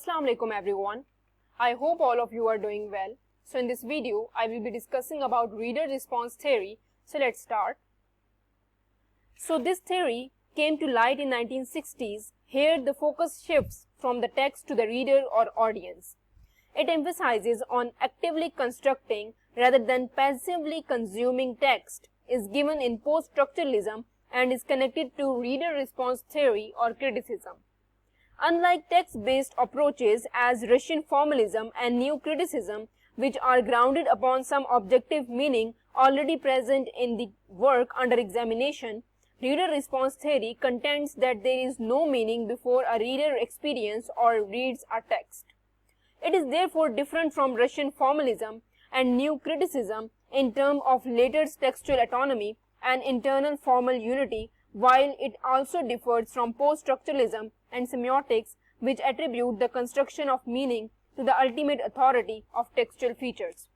Assalamu alaikum everyone. I hope all of you are doing well. So in this video, I will be discussing about reader response theory. So let's start. So this theory came to light in 1960s. Here the focus shifts from the text to the reader or audience. It emphasizes on actively constructing rather than passively consuming text, is given in post-structuralism and is connected to reader response theory or criticism. Unlike text-based approaches as Russian formalism and new criticism, which are grounded upon some objective meaning already present in the work under examination, reader response theory contends that there is no meaning before a reader experiences or reads a text. It is therefore different from Russian formalism and new criticism in terms of later's textual autonomy and internal formal unity, while it also differs from post-structuralism and semiotics, which attribute the construction of meaning to the ultimate authority of textual features.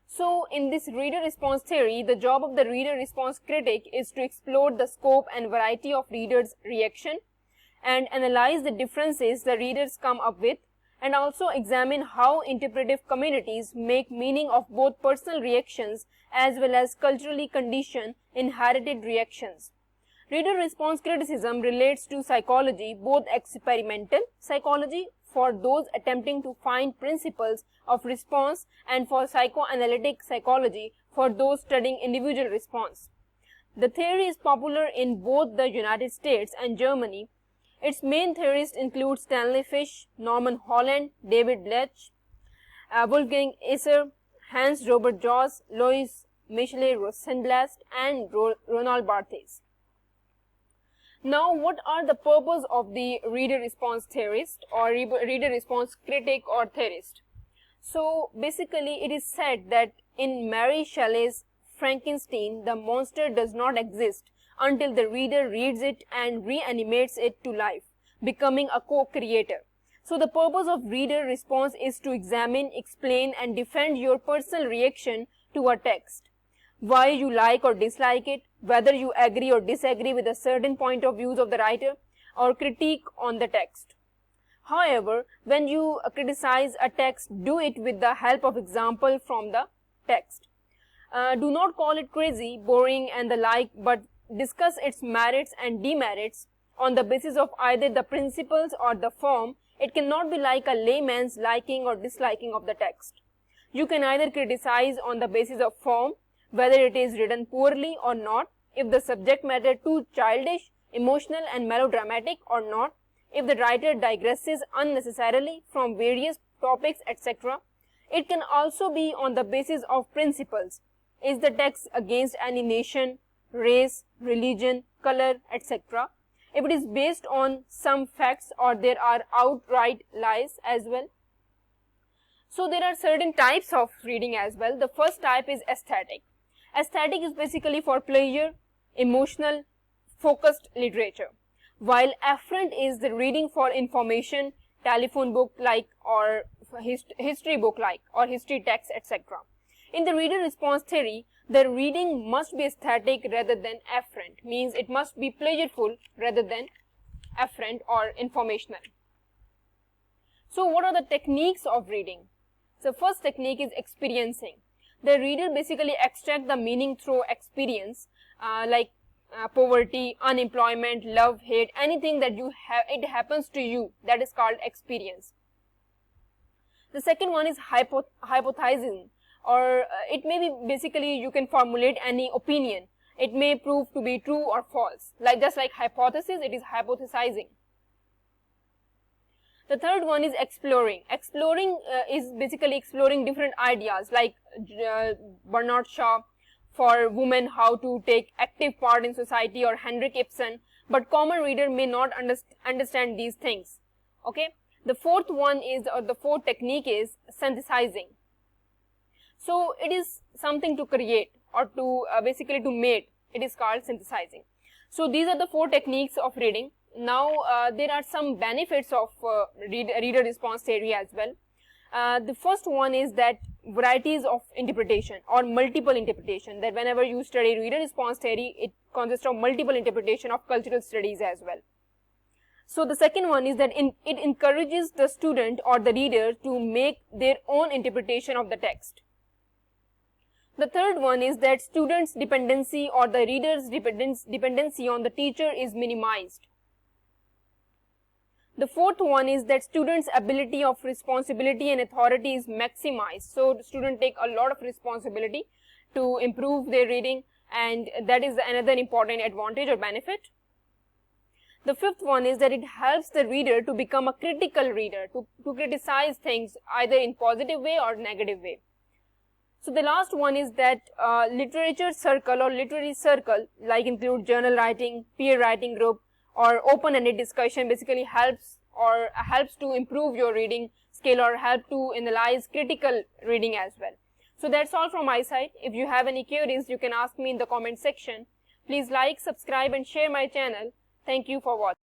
So, in this reader response theory, the job of the reader response critic is to explore the scope and variety of readers' reaction and analyze the differences the readers come up with, and also examine how interpretive communities make meaning of both personal reactions as well as culturally conditioned inherited reactions. Reader response criticism relates to psychology, both experimental psychology for those attempting to find principles of response and for psychoanalytic psychology for those studying individual response. The theory is popular in both the United States and Germany. Its main theorists include Stanley Fish, Norman Holland, David Lech, Wolfgang Isser, Hans Robert Joss, Louis Michelet Rosenblast, and Ronald Barthes. Now, what are the purpose of the reader response theorist or reader response critic or theorist? So, basically, it is said that in Mary Shelley's Frankenstein, the monster does not exist until the reader reads it and reanimates it to life, becoming a co-creator. So, the purpose of reader response is to examine, explain, and defend your personal reaction to a text. Why you like or dislike it, whether you agree or disagree with a certain point of views of the writer, or critique on the text. However, when you criticize a text, do it with the help of example from the text. Do not call it crazy, boring, and the like, but discuss its merits and demerits on the basis of either the principles or the form. It cannot be like a layman's liking or disliking of the text. You can either criticize on the basis of form, whether it is written poorly or not, if the subject matter too childish, emotional and melodramatic or not, if the writer digresses unnecessarily from various topics, etc. It can also be on the basis of principles. Is the text against any nation, race, religion, color, etc. If it is based on some facts or there are outright lies as well. So there are certain types of reading as well. The first type is aesthetic. Aesthetic is basically for pleasure, emotional, focused literature, while afferent is the reading for information, telephone book like or history book like or history text, etc. In the reader response theory, the reading must be aesthetic rather than afferent, means it must be pleasureful rather than afferent or informational. So what are the techniques of reading? So first technique is experiencing. The reader basically extracts the meaning through experience, like poverty, unemployment, love, hate, anything that you have, it happens to you, that is called experience. The second one is hypothesizing, or it may be basically you can formulate any opinion. It may prove to be true or false. Like just like hypothesis, it is hypothesizing. The third one is exploring. Exploring is basically exploring different ideas, like Bernard Shaw for women, how to take active part in society, or Henrik Ibsen, but common reader may not understand these things. Okay. The fourth one is, or the fourth technique is synthesizing. So it is something to create or to basically to make. It is called synthesizing. So these are the four techniques of reading. Now there are some benefits of reader response theory as well. The first one is that varieties of interpretation or multiple interpretation, that whenever you study reader response theory, it consists of multiple interpretation of cultural studies as well. So the second one is that it encourages the student or the reader to make their own interpretation of the text. The third one is that students' dependency or the reader's dependency on the teacher is minimized. The fourth one is that students' ability of responsibility and authority is maximized. So the student take a lot of responsibility to improve their reading, and that is another important advantage or benefit. The fifth one is that it helps the reader to become a critical reader, to criticize things either in positive way or negative way. So the last one is that literature circle or literary circle, like include journal writing, peer writing group, or open-ended discussion, basically helps to improve your reading skill or help to analyze critical reading as well. So that's all from my side. If you have any queries, you can ask me in the comment section. Please like, subscribe and share my channel. Thank you for watching.